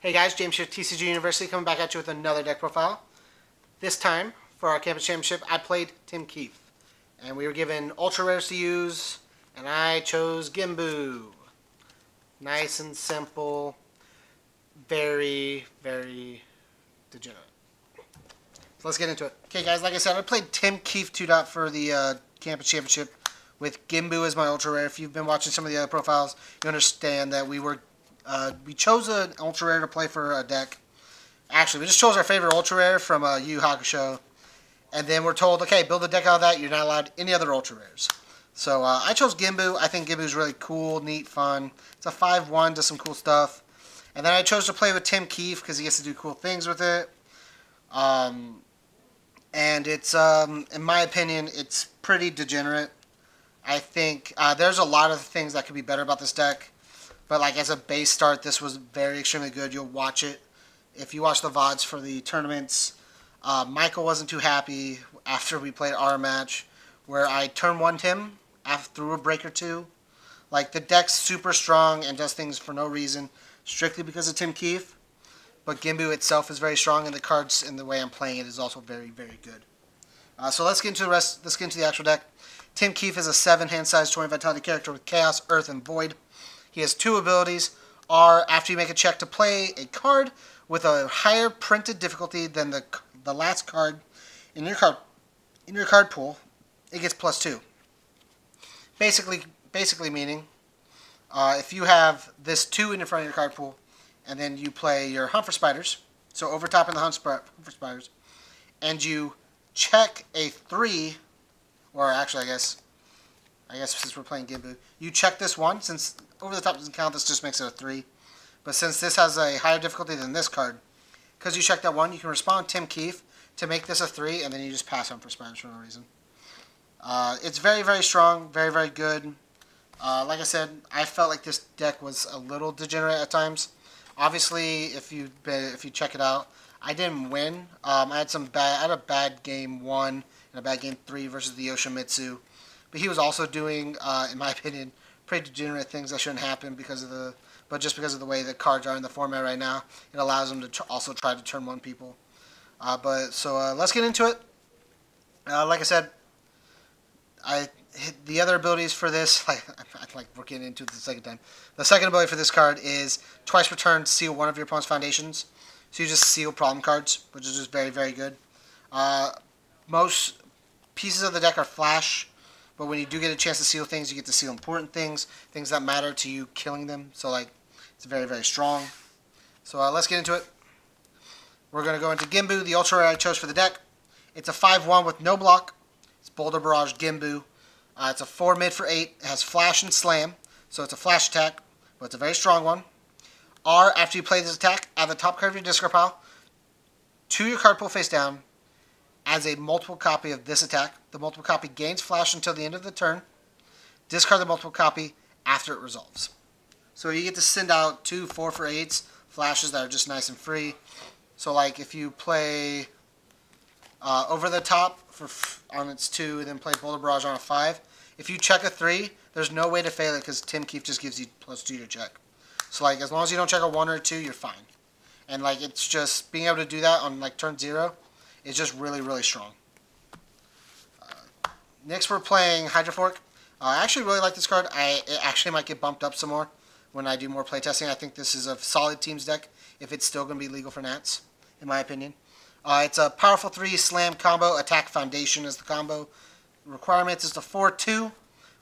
Hey guys, James here, TCG University, coming back at you with another deck profile. This time, for our campus championship, I played Tim Keefe. And we were given ultra rares to use, and I chose Gimbu. Nice and simple, very, very degenerate. So let's get into it. Okay guys, like I said, I played Tim Keefe 2 for the campus championship with Gimbu as my ultra rare. If you've been watching some of the other profiles, you understand that we chose an ultra rare to play for a deck. Actually, we just chose our favorite ultra rare from Yu Hakusho, and then we're told, okay, build a deck out of that. You're not allowed any other ultra rares. So I chose Gimbu. I think Gimbu is really cool, neat, fun. It's a 5/1, does some cool stuff. And then I chose to play with Tim Keefe because he gets to do cool things with it. And it's, in my opinion, it's pretty degenerate. I think there's a lot of things that could be better about this deck. But like as a base start, this was very extremely good. You'll watch it. If you watch the VODs for the tournaments, Michael wasn't too happy after we played our match where I turn 1'd him through a break or two. Like the deck's super strong and does things for no reason, strictly because of Tim Keefe. But Gimbu itself is very strong, and the cards and the way I'm playing it is also very, very good. So let's get into the rest. Let's get into the actual deck. Tim Keefe is a 7 hand size 20 vitality character with Chaos, Earth, and Void. He has 2 abilities. Are after you make a check to play a card with a higher printed difficulty than the last card in your card pool, it gets +2. Basically meaning, if you have this 2 in front of your card pool, and then you play your Hunt for Spiders, so overtopping the Hunt for Spiders, and you check a 3, or actually I guess since we're playing Gimbu, you check this one. Since over the top doesn't count, this just makes it a 3. But since this has a higher difficulty than this card, because you check that one, you can respond Tim Keefe to make this a 3, and then you just pass on for Spiders for no reason. It's very, very strong, very, very good. Like I said, I felt like this deck was a little degenerate at times. Obviously, if you check it out, I didn't win. I had a bad game 1 and a bad game 3 versus the Yoshimitsu. But he was also doing, in my opinion, pretty degenerate things that shouldn't happen but just because of the way the cards are in the format right now, it allows him to also try to turn 1 people. Let's get into it. Like I said, the other abilities for this, like we're getting into it the second time. The second ability for this card is twice per turn, seal one of your opponent's foundations. So you just seal problem cards, which is just very, very good. Most pieces of the deck are flash, but when you do get a chance to seal things, you get to seal important things, things that matter to you, killing them. So like, it's very, very strong. So let's get into it. We're going to go into Gimbu, the ultra rare I chose for the deck. It's a 5/1 with no block. It's Boulder Barrage Gimbu. It's a 4 mid for 8. It has flash and slam, so it's a flash attack, but it's a very strong one. R, after you play this attack, add the top card of your discard pile to your card pool face down as a multiple copy of this attack. The multiple copy gains flash until the end of the turn. Discard the multiple copy after it resolves. So you get to send out 2 4 for 8s flashes that are just nice and free. So like if you play Over the Top on its 2 and then play Boulder Barrage on a 5, if you check a 3, there's no way to fail it because Tim Keefe just gives you +2 to check. So like as long as you don't check a 1 or a 2, you're fine. And like it's just being able to do that on like turn 0 is just really, really strong. Next we're playing Hydrofork. I actually really like this card. It actually might get bumped up some more when I do more playtesting. I think this is a solid teams deck if it's still going to be legal for Nats, in my opinion. It's a powerful 3 slam combo. Attack Foundation is the combo. Requirements is the 4/2,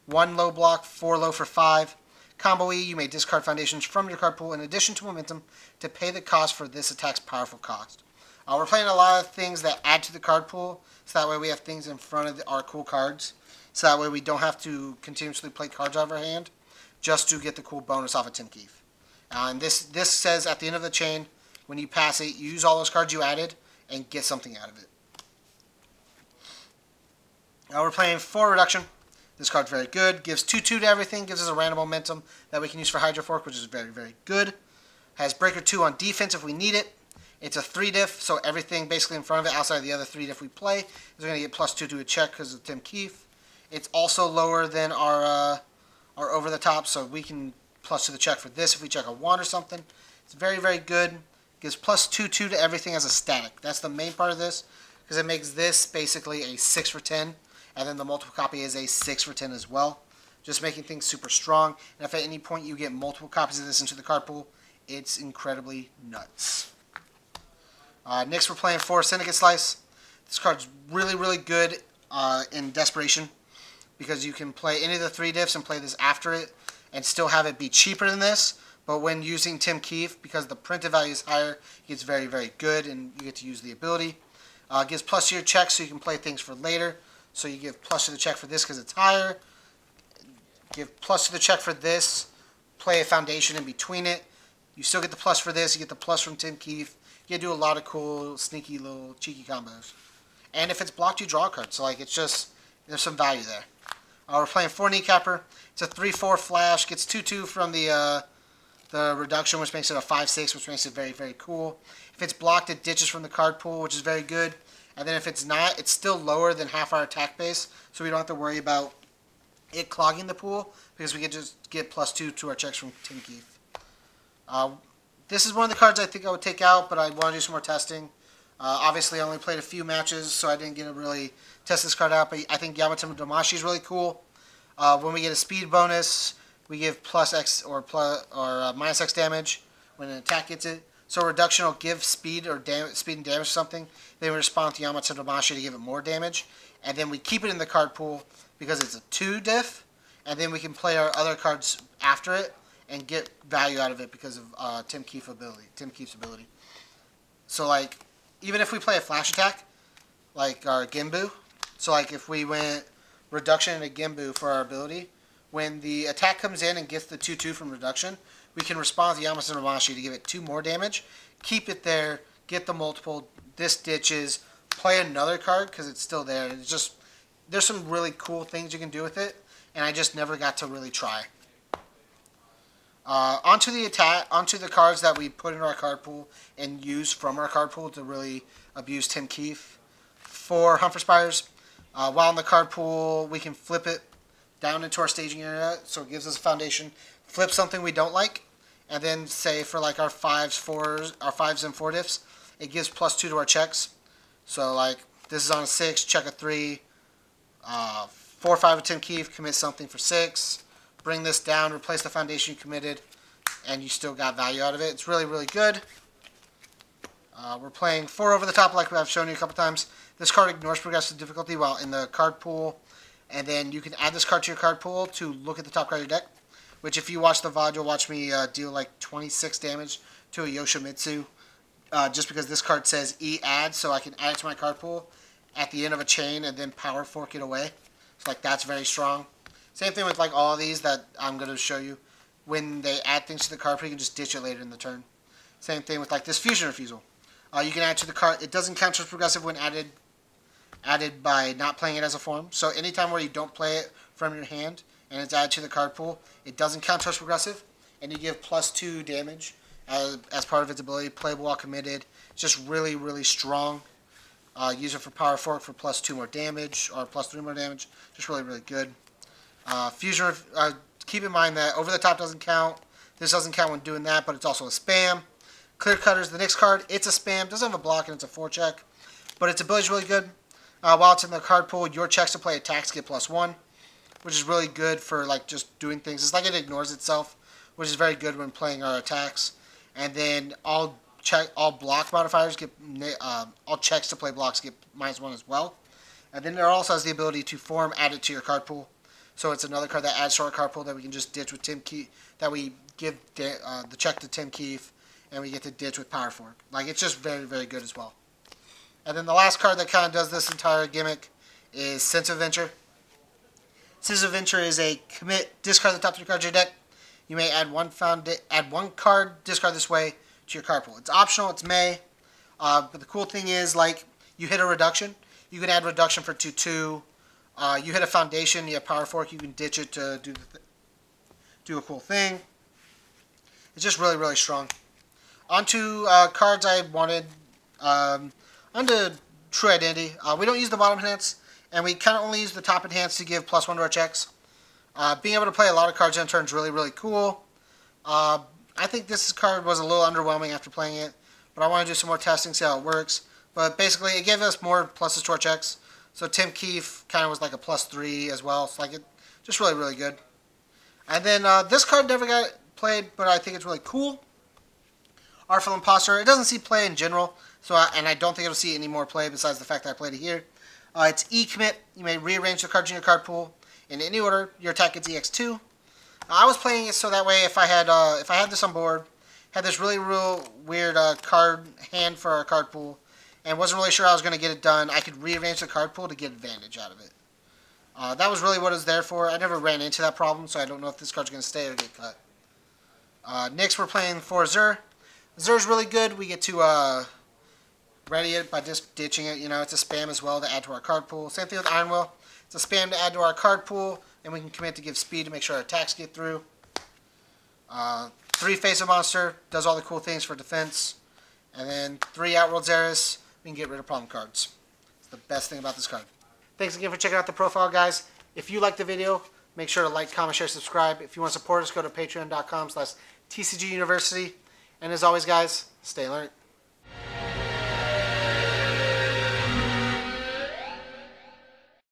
1 low block, 4 low for 5. Combo E, you may discard foundations from your card pool in addition to momentum to pay the cost for this attack's powerful cost. We're playing a lot of things that add to the card pool, so that way we have things in front of our cool cards. So that way we don't have to continuously play cards out of our hand just to get the cool bonus off of Tim Keefe. And this says at the end of the chain, when you pass it, use all those cards you added and get something out of it. Now we're playing 4 Reduction. This card's very good. Gives 2/2 to everything. Gives us a random momentum that we can use for Hydrofork, which is very, very good. Has Breaker 2 on defense if we need it. It's a 3 diff, so everything basically in front of it outside of the other 3 diff we play is going to get +2 to a check because of Tim Keefe. It's also lower than our Over the Top, so we can +2 the check for this if we check a 1 or something. It's very, very good. Gives plus 2/2 to everything as a static. That's the main part of this, because it makes this basically a 6 for 10, and then the multiple copy is a 6 for 10 as well. Just making things super strong. And if at any point you get multiple copies of this into the card pool, it's incredibly nuts. Next we're playing for Syndicate Slice. This card's really, really good in Desperation, because you can play any of the 3 diffs and play this after it and still have it be cheaper than this. But when using Tim Keefe, because the printed value is higher, it gets very, very good, and you get to use the ability. Gives plus to your check so you can play things for later. So you give plus to the check for this because it's higher. Give plus to the check for this. Play a foundation in between it. You still get the plus for this. You get the plus from Tim Keefe. You can do a lot of cool, sneaky, little cheeky combos. And if it's blocked, you draw a card. So like it's just, there's some value there. We're playing 4 Kneecapper. It's a 3/4 flash. Gets 2/2 from the reduction, which makes it a 5/6, which makes it very, very cool. If it's blocked, it ditches from the card pool, which is very good. And then if it's not, it's still lower than half our attack base, so we don't have to worry about it clogging the pool, because we can just get plus 2 to our checks from Tim Keefe. This is one of the cards I think I would take out, but I want to do some more testing. Obviously, I only played a few matches, so I didn't get to really test this card out, but I think Yamato Damashi is really cool. When we get a speed bonus, we give plus X or minus X damage when an attack gets it. So reduction will give speed or speed and damage to something. Then we respond to Yamato Damashi to give it more damage. And then we keep it in the card pool because it's a 2 diff. And then we can play our other cards after it and get value out of it because of Tim Keefe's ability. So like, even if we play a flash attack, like our Gimbu, so like if we went reduction and a Gimbu for our ability, when the attack comes in and gets the 2/2 from reduction, we can respond to Yamato Damashi to give it 2 more damage, keep it there, get the multiple, this ditches, play another card because it's still there. It's just, there's some really cool things you can do with it, and I just never got to really try. Onto the cards that we put in our card pool and use from our card pool to really abuse Tim Keefe. For Humphrey Spires, while in the card pool, we can flip it down into our staging area, so it gives us a foundation. Flip something we don't like, and then say for like our 5s and 4 diffs, it gives plus 2 to our checks. So like this is on a 6, check a 3, 4 5 of Tim Keefe, commit something for 6. Bring this down, replace the foundation you committed, and you still got value out of it. It's really, really good. We're playing 4 over the top like I've shown you a couple times. This card ignores progressive difficulty while in the card pool, and then you can add this card to your card pool to look at the top card of your deck, which if you watch the VOD, you'll watch me deal like 26 damage to a Yoshimitsu, just because this card says E-add, so I can add it to my card pool at the end of a chain and then power fork it away. So like that's very strong. Same thing with like all of these that I'm going to show you. When they add things to the card pool, you can just ditch it later in the turn. Same thing with like this Fusion Refusal. You can add to the card. It doesn't count as progressive when added by not playing it as a form. So anytime where you don't play it from your hand and it's added to the card pool, it doesn't count as progressive, and you give plus 2 damage as part of its ability. Playable while committed. It's just really, really strong. Use it for Power Fork for plus 2 more damage or plus 3 more damage. Just really, really good. Fusion. Keep in mind that over the top doesn't count. This doesn't count when doing that, but it's also a spam. Clear Cutters, the next card, it's a spam. Doesn't have a block and it's a 4 check, but its ability is really good. While it's in the card pool, your checks to play attacks get plus 1, which is really good for like just doing things. It's like it ignores itself, which is very good when playing our attacks. And then all block modifiers get all checks to play blocks get -1 as well. And then it also has the ability to form add it to your card pool. So it's another card that adds to our card pool that we can just ditch with Tim Keefe. That we give the check to Tim Keefe, and we get to ditch with Power Fork. Like it's just very, very good as well. And then the last card that kind of does this entire gimmick is Sense of Adventure. Sense of Adventure is a commit, discard the top 3 cards of your deck. You may add one card, discard this way to your card pool. It's optional, it's may. But the cool thing is, like, you hit a reduction, you can add reduction for 2/2. You hit a foundation, you have Power Fork, you can ditch it to do a cool thing. It's just really, really strong. Onto cards I wanted. Onto True Identity. We don't use the bottom enhance, and we kind of only use the top enhance to give +1 to our checks. Being able to play a lot of cards in turn is really, really cool. I think this card was a little underwhelming after playing it, but I want to do some more testing, see how it works. But basically, it gave us more pluses to our checks. So Tim Keefe kind of was like a +3 as well. So like it, just really, really good. And then this card never got played, but I think it's really cool. Artful Imposter. It doesn't see play in general, so and I don't think it'll see any more play besides the fact that I played it here. It's E-commit. You may rearrange the cards in your card pool in any order. Your attack gets EX2. I was playing it so that way if I had this on board, had this real weird card hand for our card pool, and wasn't really sure how I was going to get it done, I could rearrange the card pool to get advantage out of it. That was really what it was there for. I never ran into that problem, so I don't know if this card's going to stay or get cut. Next, we're playing for Zur. Zur's really good. We get to ready it by just ditching it. You know, it's a spam as well to add to our card pool. Same thing with Iron Will. It's a spam to add to our card pool, and we can commit to give speed to make sure our attacks get through. 3 Face of Monster does all the cool things for defense. And then 3 Outworld Xeris, we can get rid of problem cards. It's the best thing about this card. Thanks again for checking out the profile, guys. If you liked the video, make sure to like, comment, share, subscribe. If you want to support us, go to patreon.com/TCGUniversity. And as always, guys, stay learned.